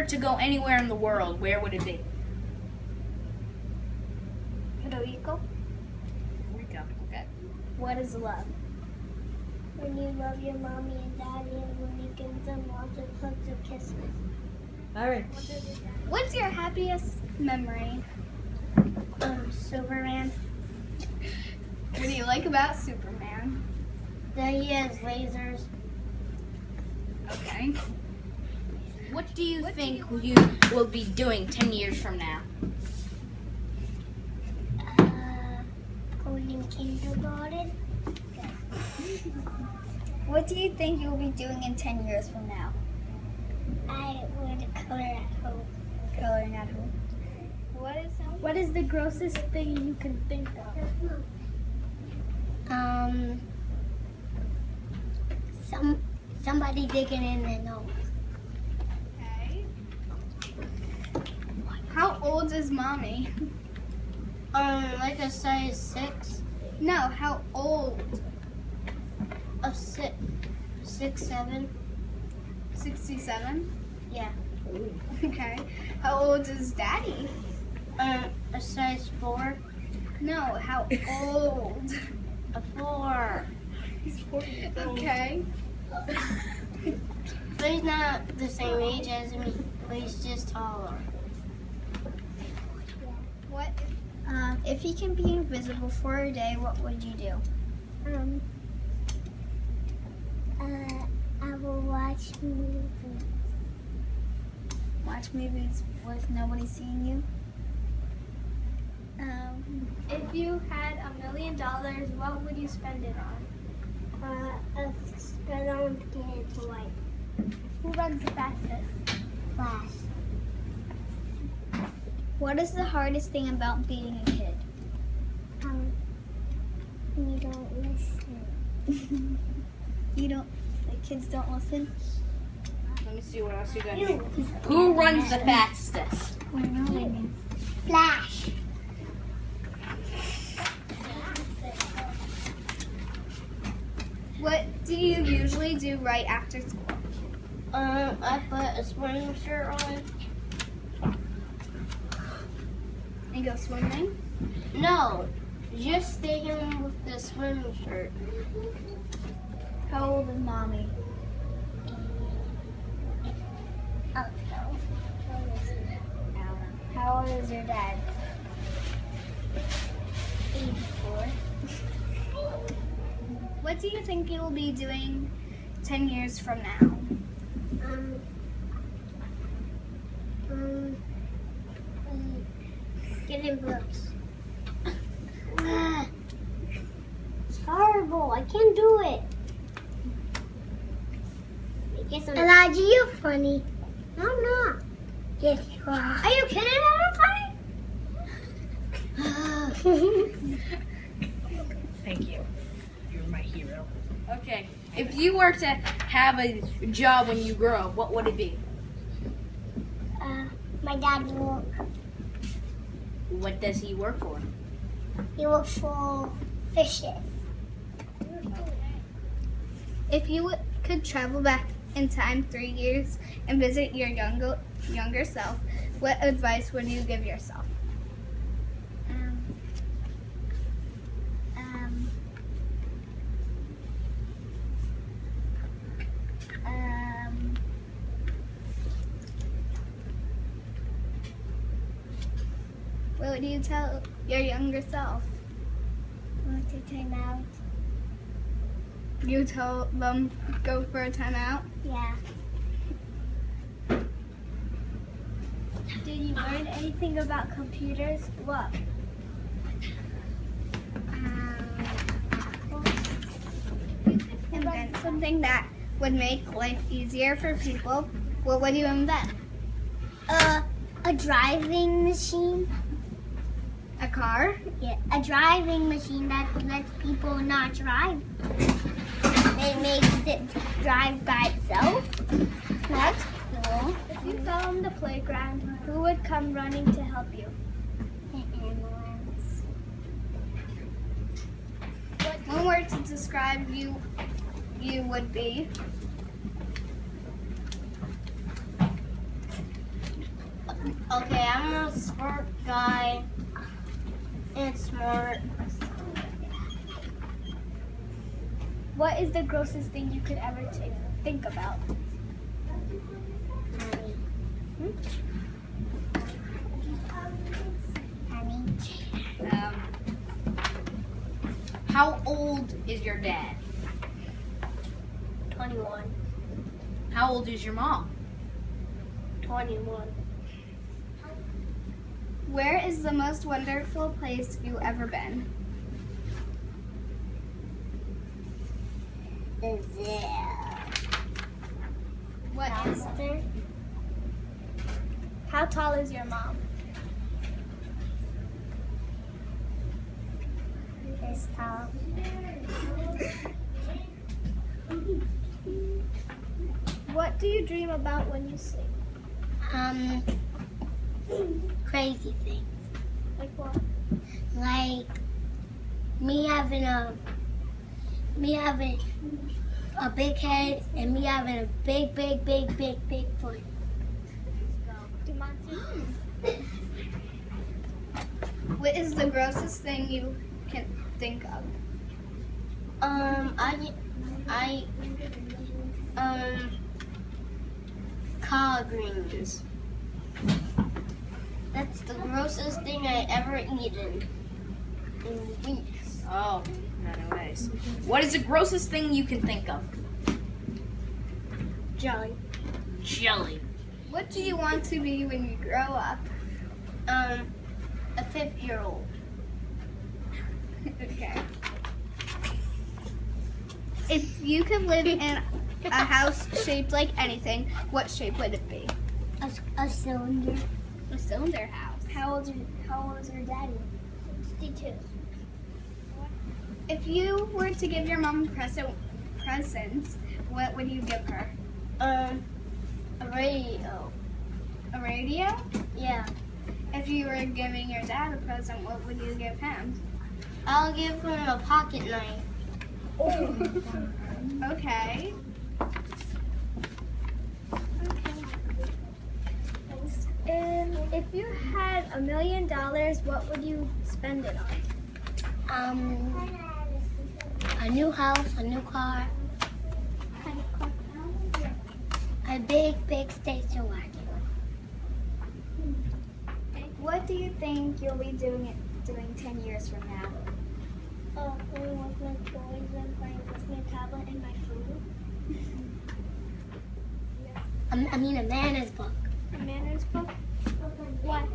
were to go anywhere in the world, where would it be? Puerto Rico. Okay. What is love? When you love your mommy and daddy and when you give them lots of hugs and kisses. All right. What's your happiest memory? Superman. What do you like about Superman? That he has lasers. Okay. What do you think you will be doing 10 years from now? Going in kindergarten. What do you think you'll be doing in 10 years from now? I would color at home. Coloring at home. What is the grossest thing you can think of? Somebody digging in their nose. Okay. How old is mommy? Like a size 6. No, how old? A 6, 7. 67? Yeah. Okay. How old is daddy? A size 4. No, how old? A 4. Okay. But he's not the same age as me. But he's just taller. What? If you can be invisible for a day, what would you do? I will watch movies. Watch movies with nobody seeing you? If you had $1 million, what would you spend it on? I spent on getting to white. Who runs the fastest? Flash. What is the hardest thing about being a kid? You don't listen. You don't, the kids don't listen? Let me see what else you got here. Who runs the fastest? Flash. What do you usually do right after school? I put a swimming shirt on. And go swimming? No, just stay in with the swimming shirt. How old is mommy? Oh, no. How old is your dad? 84. What do you think you will be doing 10 years from now? Getting books. It's horrible. I can't do it. Elijah, you're funny. No, I'm not. Yes, you are. Are you kidding? I'm funny. Thank you. You're my hero. Okay. If you were to have a job when you grow up, what would it be? My dad will. What does he work for? He works for fishes. If you could travel back in time 3 years and visit your younger self, what advice would you give yourself? What would you tell your younger self? Want to time out? You tell them go for a timeout? Yeah. Did you learn anything about computers? What? Invent something that would make life easier for people. What would you invent? A driving machine. A car? Yeah, a driving machine that lets people not drive. It makes it drive by itself. That's cool. If you fell on the playground, who would come running to help you? An ambulance. One word to describe you would be? Okay, I'm a smart guy and smart. What is the grossest thing you could ever think about? Honey. How old is your dad? 21. How old is your mom? 21. Where is the most wonderful place you've ever been? Is it What is? Monster? How tall is your mom? This tall. What do you dream about when you sleep? Crazy things. Like what? Like me having a big head and me having a big foot. Do monsters? What is the grossest thing you can think of? Collard greens. That's the grossest thing I ever eaten in weeks. Oh, no ways. What is the grossest thing you can think of? Jelly. Jelly. What do you want to be when you grow up? A 5-year-old. Okay. If you could live in a house shaped like anything, what shape would it be? A cylinder. A cylinder house. How old is your daddy? 62. If you were to give your mom presents, what would you give her? A radio. A radio? Yeah. If you were giving your dad a present, what would you give him? I'll give him a pocket knife. Okay. And if you had $1 million, what would you spend it on? A new house, a new car, a big station wagon. What do you think you'll be doing 10 years from now? Playing with my toys and playing with my tablet and my food. A manners book. A manners book? Why?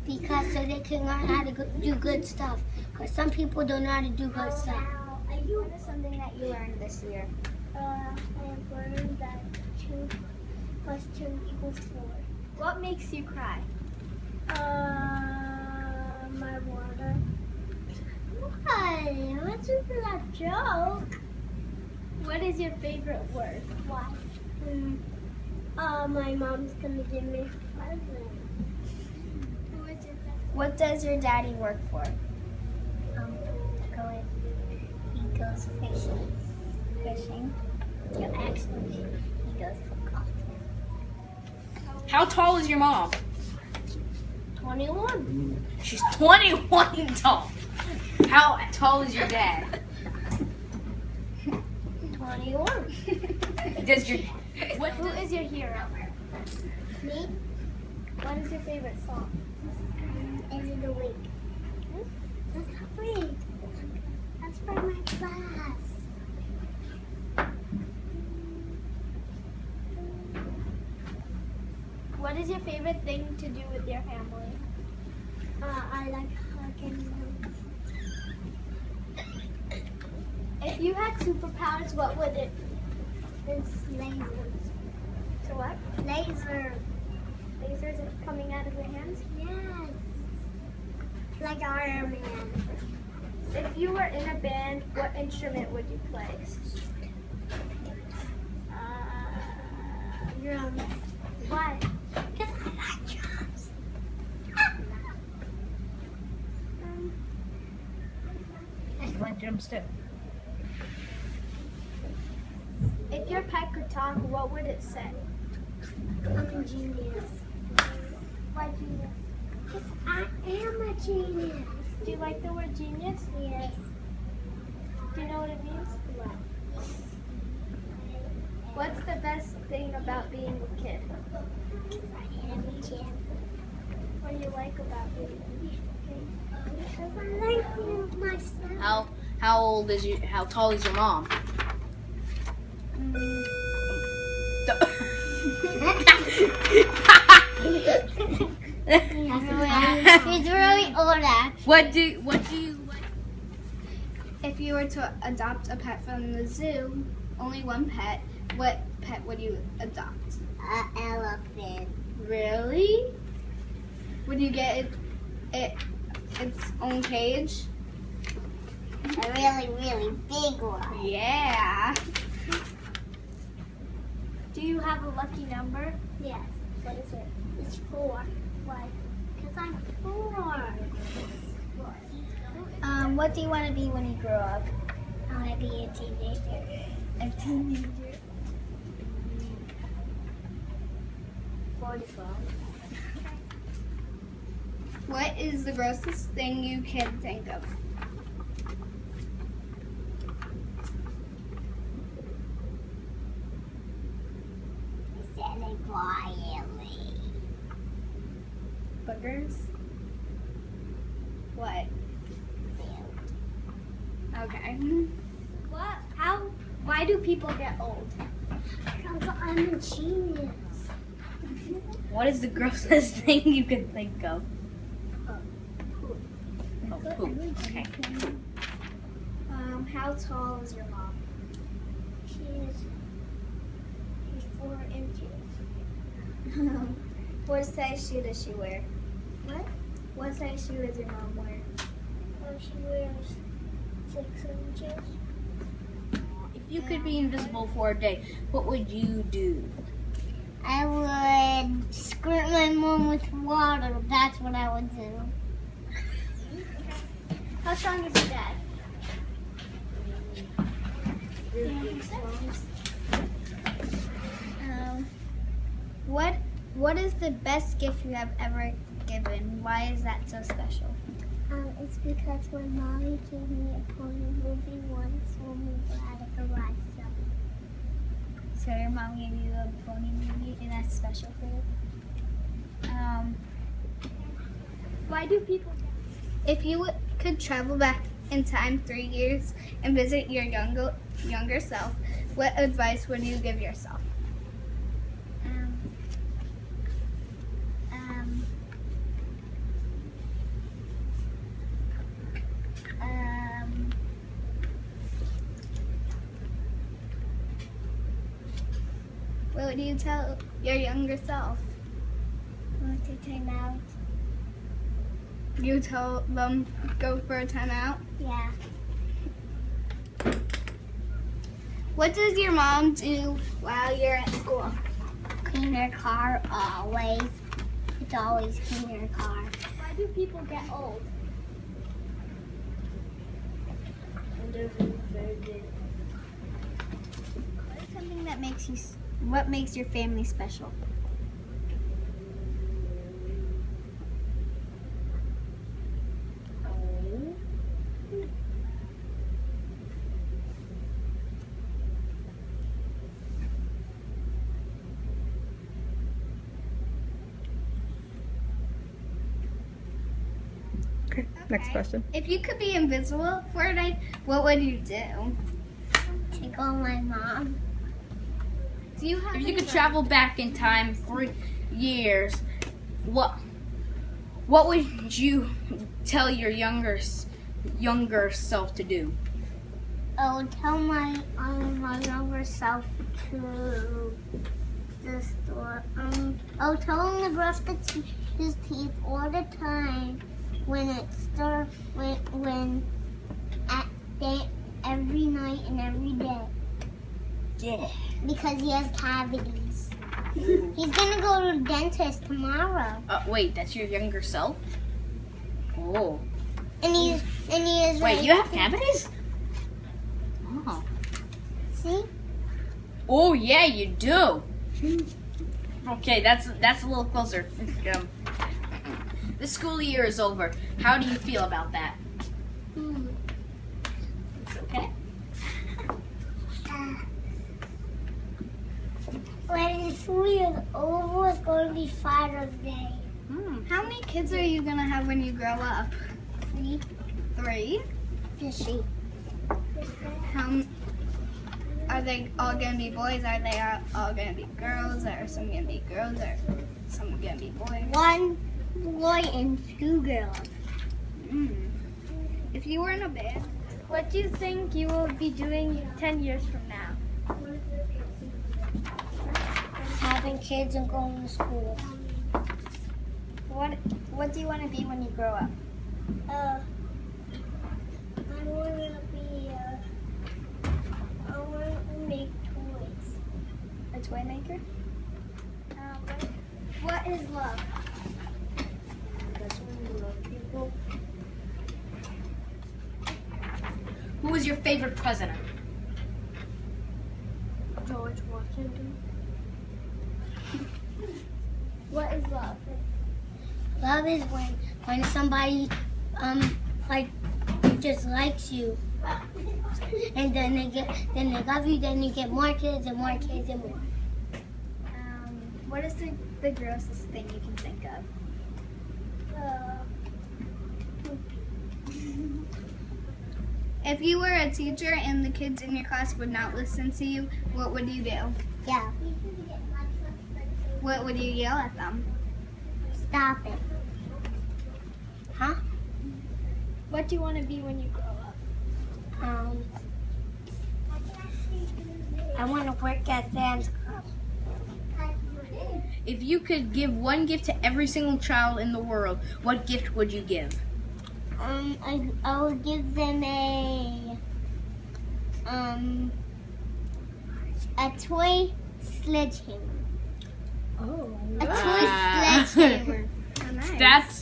Because so they can learn how to do good stuff. Because some people don't know how to do good stuff. What is something that you learned this year? I have learned that 2 plus 2 equals 4. What makes you cry? My water. Why? What's for that joke? What is your favorite word? Why? My mom's gonna give me a present. What does your daddy work for? He goes fishing. Fishing. No, actually, he goes for coffee. How tall is your mom? 21. She's 21 tall. How tall is your dad? 21. Does your Who is your hero? Me? What is your favorite song? End of the week. That's not week. That's for my class. What is your favorite thing to do with your family? I like hugging them. If you had superpowers, what would it? It's lasers. So what? Laser. Lasers are coming out of your hands? Yes. Like Iron Man. If you were in a band, what instrument would you play? Drums. Why? Because I like drums. I like drums too. If your pet could talk, what would it say? I'm genius. Why genius? Because I am a genius. Do you like the word genius? Yes. Do you know what it means? What? What's the best thing about being a kid? I am a kid. What do you like about being a kid? Because I like being myself. How tall is your mom? He's really old, actually. What do you like? If you were to adopt a pet from the zoo, only one pet, what pet would you adopt? An elephant. Really? Would you get its own cage? A really, really big one. Yeah. Do you have a lucky number? Yes. What is it? It's 4. Why? Because I'm 4. What do you want to be when you grow up? I want to be a teenager. A teenager. 44. What is the grossest thing you can think of? Said it quietly. Boogers? What? Okay. Why do people get old? Because I'm a genius. What is the grossest thing you can think of? Oh, poop. Okay. How tall is your mom? She's 4 inches. What size shoe does she wear? What? What size shoe does your mom wear? She wears 6 inches. If you could be invisible for a day, what would you do? I would squirt my mom with water. That's what I would do. How strong is your dad? What is the best gift you have ever given? Why is that so special? It's because my mommy gave me a pony movie once when we were at a garage sale. So your mom gave you a pony movie, and that's special for you. Why do people If you could travel back in time 3 years and visit your younger self, what advice would you give yourself? What would you tell your younger self? Want to time out? You tell them go for a timeout? Yeah. What does your mom do while you're at school? Clean her car always. It's always clean her car. Why do people get old? What is something that makes you? What makes your family special? Okay, next question. If you could be invisible for a night, what would you do? Tickle my mom. Do you have? If you could travel back in time 3 years, what would you tell your younger self to do? I would tell my younger self to the store. I would tell him to brush his teeth all the time when at day, every night and every day. Yeah. Because he has cavities. He's gonna go to the dentist tomorrow. Wait, that's your younger self? Oh. And he is Wait, ready you have to- cavities? Oh. See? Oh yeah, you do. Okay, that's a little closer. The school year is over. How do you feel about that? It's okay. When the school year is over, it's going to be Father's Day. How many kids are you gonna have when you grow up? 3. 3. Just see. How are they all gonna be boys? Are they all gonna be girls? Or some gonna be girls? Or some gonna be boys? 1 boy and 2 girls. If you were in a band, What do you think you will be doing 10 years from now? Having kids and going to school. what do you want to be when you grow up? I want to make toys. A toy maker? What is love? That's when you love people. Who was your favorite president? George Washington. What is love? Love is when somebody like just likes you, and then they love you. Then you get more kids and more kids and more. What is the grossest thing you can think of? If you were a teacher and the kids in your class would not listen to you, what would you do? Yeah. What would you yell at them? Stop it. Huh? What do you want to be when you grow up? I want to work at Sam's Club. If you could give one gift to every single child in the world, what gift would you give? I will give them a toy sledgehammer. Oh, A toy sledgehammer. That's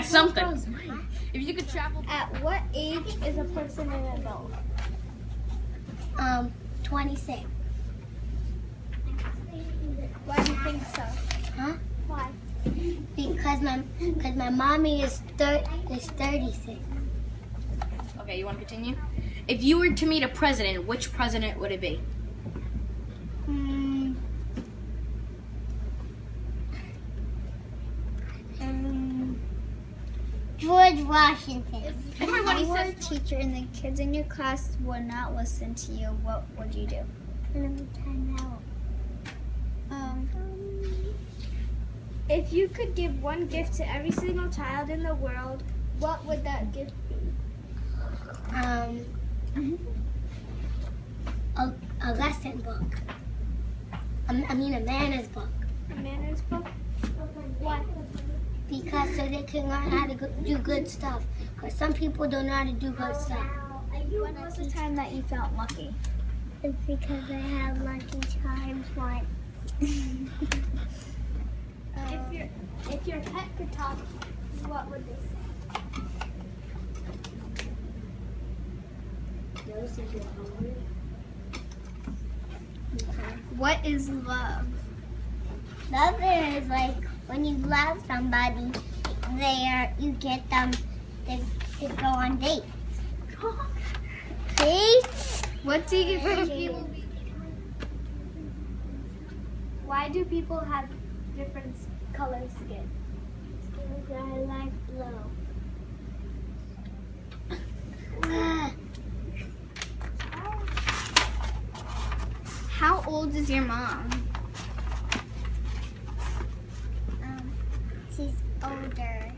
something. If you could travel, At what age is a person an adult? 26. Why do you think so? Huh? Why? Because my mommy is 36. okay, you want to continue? If you were to meet a president, which president would it be? George Washington. If you were a teacher and the kids in your class would not listen to you, what would you do? Time out. If you could give one gift to every single child in the world, what would that gift be? A lesson book. A manners book. A manners book? Why? Because so they can learn how to do good stuff. Because some people don't know how to do good stuff. When was the time that you felt lucky? It's because I had Lucky Charms once. If your pet could talk, what would they say? What is love? Love is like when you love somebody, you get them to go on dates. Dates? What do you think people be? Why do people have different color skin? Because I like blue. How old is your mom? She's older.